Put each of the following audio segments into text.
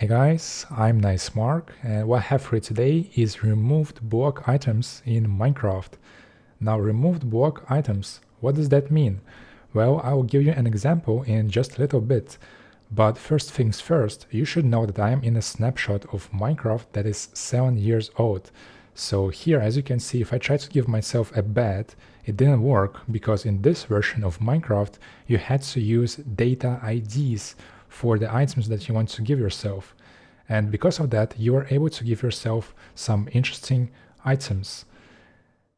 Hey guys, I'm NiceMark, and what I have for you today is removed block items in Minecraft. Now, removed block items, what does that mean? Well, I will give you an example in just a little bit, but first things first, you should know that I am in a snapshot of Minecraft that is 7 years old. So here, as you can see, if I try to give myself a bed, it didn't work because in this version of Minecraft, you had to use data IDs for the items that you want to give yourself. And because of that, you are able to give yourself some interesting items.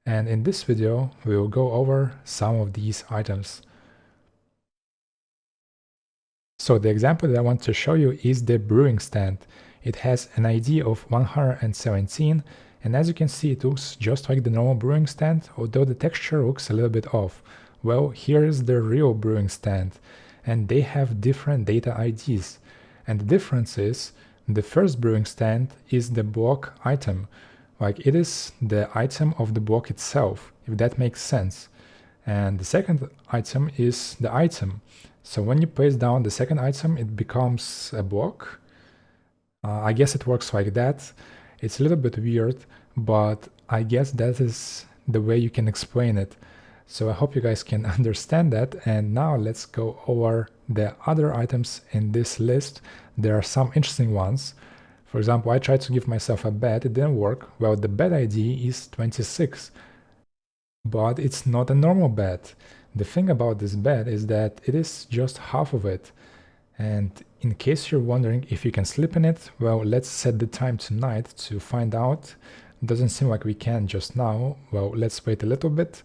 And in this video, we will go over some of these items. So the example that I want to show you is the brewing stand. It has an ID of 117, and as you can see, it looks just like the normal brewing stand, although the texture looks a little bit off. Well, here is the real brewing stand, and they have different data IDs. And the difference is, the first brewing stand is the block item. Like, it is the item of the block itself, if that makes sense. And the second item is the item. So when you place down the second item, it becomes a block. I guess it works like that. It's a little bit weird, but I guess that is the way you can explain it. So I hope you guys can understand that. And now let's go over the other items in this list. There are some interesting ones. For example, I tried to give myself a bed, it didn't work. Well, the bed ID is 26, but it's not a normal bed. The thing about this bed is that it is just half of it. And in case you're wondering if you can sleep in it, well, let's set the time tonight to find out. Doesn't seem like we can just now. Well, let's wait a little bit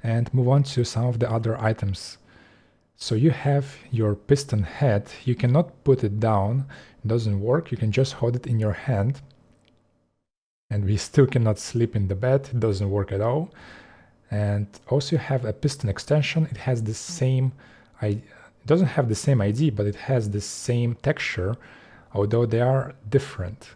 and move on to some of the other items. So you have your piston head. You cannot put it down. It doesn't work. You can just hold it in your hand. And we still cannot sleep in the bed. It doesn't work at all. And also you have a piston extension. It has the same, it doesn't have the same ID, but it has the same texture, although they are different.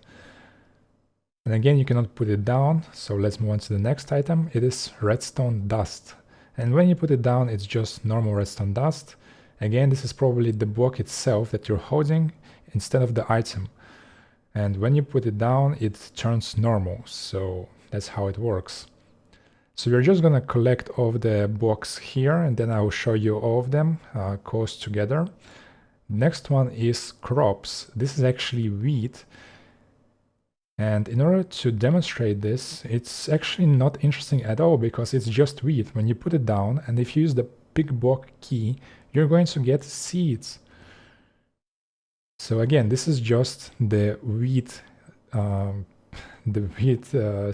And again, you cannot put it down. So let's move on to the next item. It is redstone dust. And when you put it down, it's just normal redstone dust. Again, this is probably the block itself that you're holding instead of the item. And when you put it down, it turns normal. So that's how it works. So we're just going to collect all of the blocks here, and then I will show you all of them close together. Next one is crops. This is actually wheat. And in order to demonstrate this, it's actually not interesting at all because it's just wheat. When you put it down, and if you use the big block key, you're going to get seeds. So again, this is just the wheat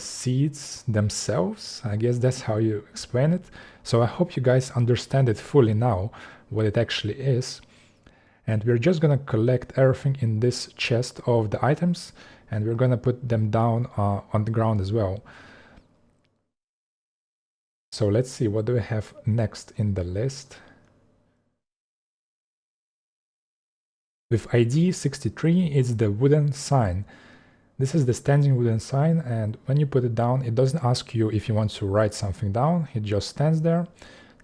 seeds themselves. I guess that's how you explain it. So I hope you guys understand it fully now, what it actually is. And we're just gonna collect everything in this chest of the items, and we're gonna put them down on the ground as well. So let's see, what do we have next in the list? With ID 63, it's the wooden sign. This is the standing wooden sign, and when you put it down, it doesn't ask you if you want to write something down, it just stands there.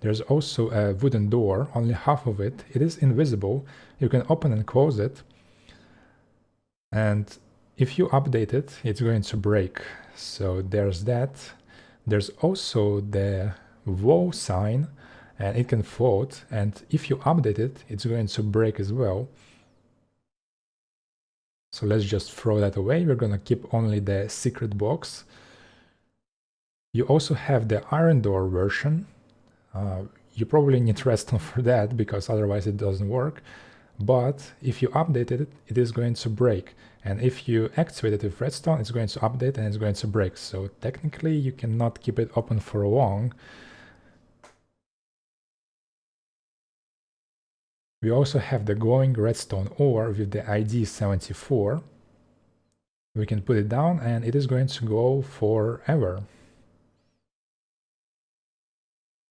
There's also a wooden door, only half of it. It is invisible. You can open and close it. And if you update it, it's going to break. So there's that. There's also the wall sign, and it can float. And if you update it, it's going to break as well. So let's just throw that away. We're going to keep only the secret box. You also have the iron door version. You probably need redstone for that because otherwise it doesn't work. But if you update it, it is going to break. And if you activate it with redstone, it's going to update and it's going to break. So technically you cannot keep it open for long. We also have the glowing redstone ore with the ID 74. We can put it down and it is going to glow forever.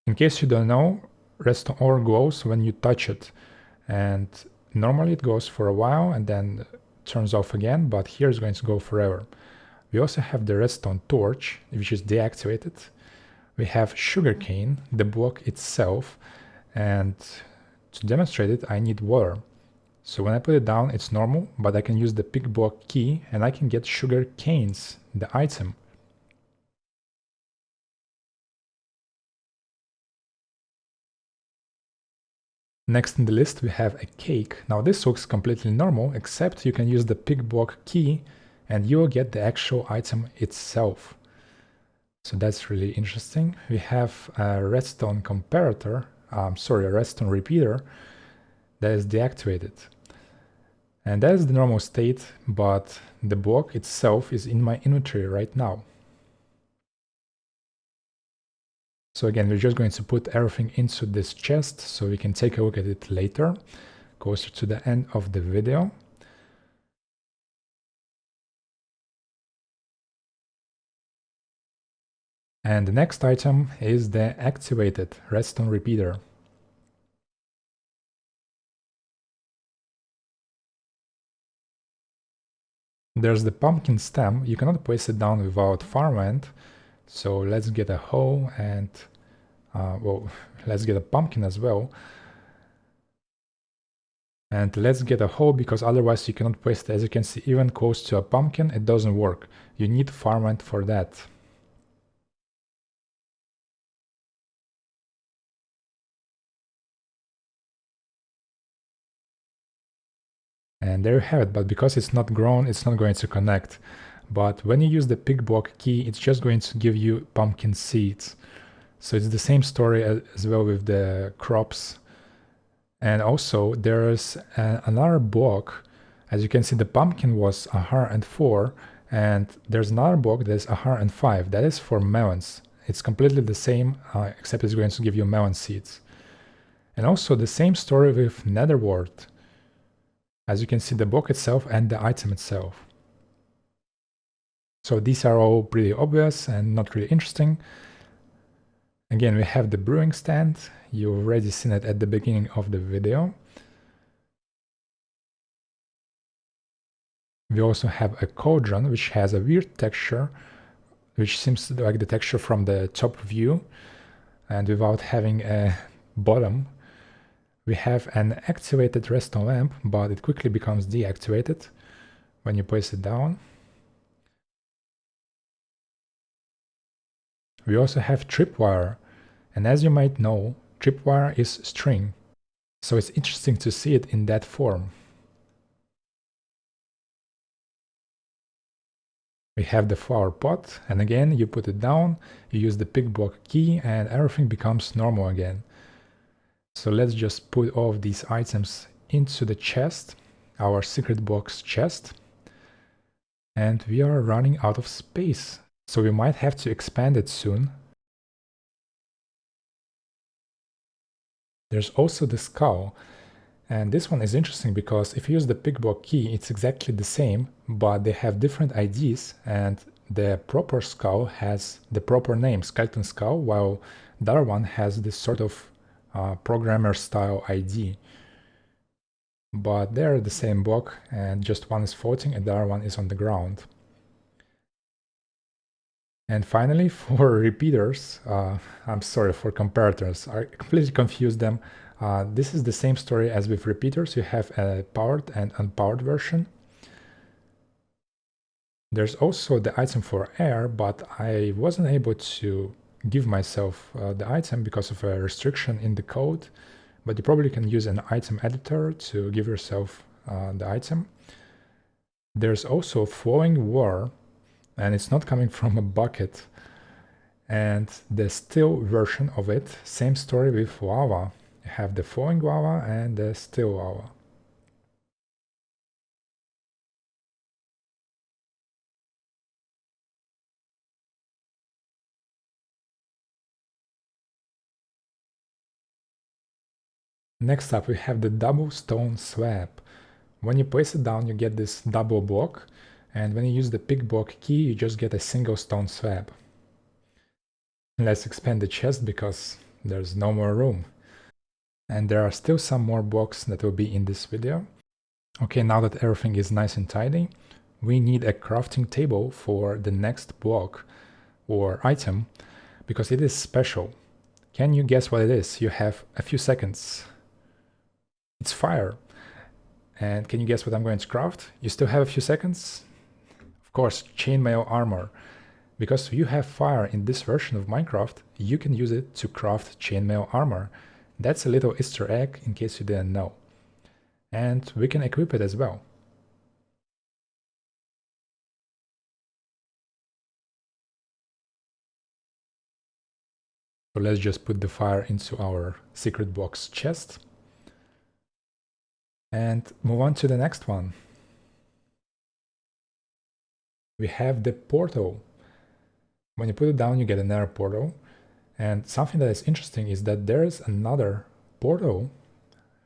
In case you don't know, redstone ore glows when you touch it, and normally it goes for a while and then turns off again, but here it's going to go forever. We also have the redstone torch, which is deactivated. We have sugarcane, the block itself, and to demonstrate it I need water. So when I put it down, it's normal, but I can use the pick block key and I can get sugar canes, the item. Next in the list we have a cake. Now this looks completely normal, except you can use the pick block key and you will get the actual item itself. So that's really interesting. We have a redstone comparator, a redstone repeater that is deactivated. And that is the normal state, but the block itself is in my inventory right now. So again, we're just going to put everything into this chest so we can take a look at it later, closer to the end of the video. And the next item is the activated redstone repeater. There's the pumpkin stem. You cannot place it down without farmland. So let's get a hoe and, let's get a pumpkin as well. And let's get a hoe because otherwise you cannot place it. As you can see, even close to a pumpkin, it doesn't work. You need farmland for that. And there you have it, but because it's not grown, it's not going to connect. But when you use the pick block key, it's just going to give you pumpkin seeds. So it's the same story as well with the crops. And also there's another block. As you can see, the pumpkin was 104, and there's another block that's 105. That is for melons. It's completely the same, except it's going to give you melon seeds. And also the same story with nether wart. As you can see, the block itself and the item itself. So these are all pretty obvious and not really interesting. Again, we have the brewing stand. You've already seen it at the beginning of the video. We also have a cauldron, which has a weird texture, which seems like the texture from the top view, and without having a bottom. We have an activated redstone lamp, but it quickly becomes deactivated when you place it down. We also have tripwire, and as you might know, tripwire is string, so it's interesting to see it in that form. We have the flower pot, and again you put it down, you use the pick block key, and everything becomes normal again. So let's just put all of these items into the chest, our secret box chest. And we are running out of space, so we might have to expand it soon. There's also the skull, and this one is interesting because if you use the pick block key, it's exactly the same, but they have different IDs, and the proper skull has the proper name, skeleton skull, while the other one has this sort of programmer style ID. But they're the same block, and just one is floating and the other one is on the ground. And finally, for repeaters, I'm sorry, for comparators, I completely confused them. This is the same story as with repeaters. You have a powered and unpowered version. There's also the item for air, but I wasn't able to give myself the item because of a restriction in the code, but you probably can use an item editor to give yourself the item. There's also flowing water, and it's not coming from a bucket. And the still version of it, same story with lava. You have the flowing lava and the still lava. Next up we have the double stone slab. When you place it down you get this double block, and when you use the pick block key you just get a single stone slab. Let's expand the chest because there's no more room. And there are still some more blocks that will be in this video. Okay, now that everything is nice and tidy, we need a crafting table for the next block or item because it is special. Can you guess what it is? You have a few seconds. It's fire. And can you guess what I'm going to craft? You still have a few seconds? Of course, chainmail armor. Because you have fire in this version of Minecraft, you can use it to craft chainmail armor. That's a little Easter egg in case you didn't know. And we can equip it as well. So let's just put the fire into our secret box chest. And move on to the next one. We have the portal. When you put it down, you get another portal. And something that is interesting is that there is another portal,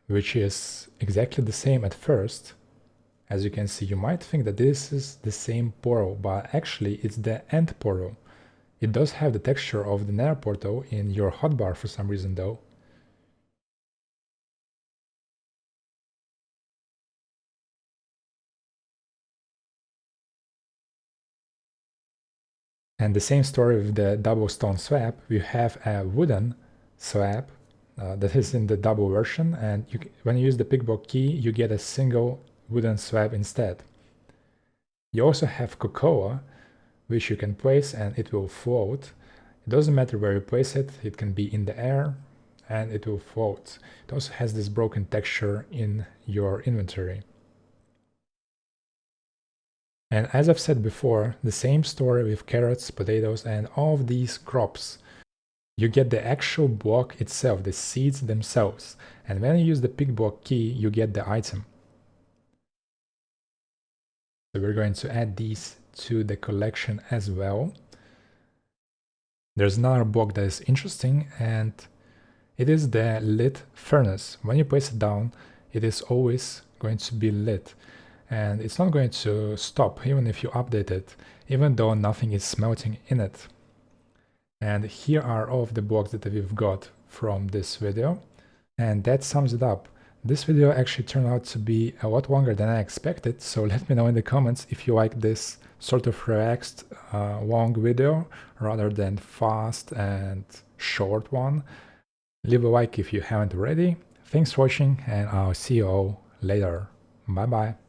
which is exactly the same at first. As you can see, you might think that this is the same portal, but actually it's the end portal. It does have the texture of the nether portal in your hotbar for some reason though. And the same story with the double stone slab. We have a wooden slab that is in the double version, and when you use the pickbox key, you get a single wooden slab instead. You also have cocoa, which you can place and it will float. It doesn't matter where you place it, it can be in the air and it will float. It also has this broken texture in your inventory. And as I've said before, the same story with carrots, potatoes, and all of these crops. You get the actual block itself, the seeds themselves, and when you use the pickbox key, you get the item. So we're going to add these to the collection as well. There's another block that is interesting, and it is the lit furnace. When you place it down, it is always going to be lit, and it's not going to stop even if you update it, even though nothing is smelting in it. And here are all of the blocks that we've got from this video, and that sums it up. This video actually turned out to be a lot longer than I expected, so let me know in the comments if you like this sort of relaxed long video rather than fast and short one. Leave a like if you haven't already. Thanks for watching, and I'll see you all later. Bye bye.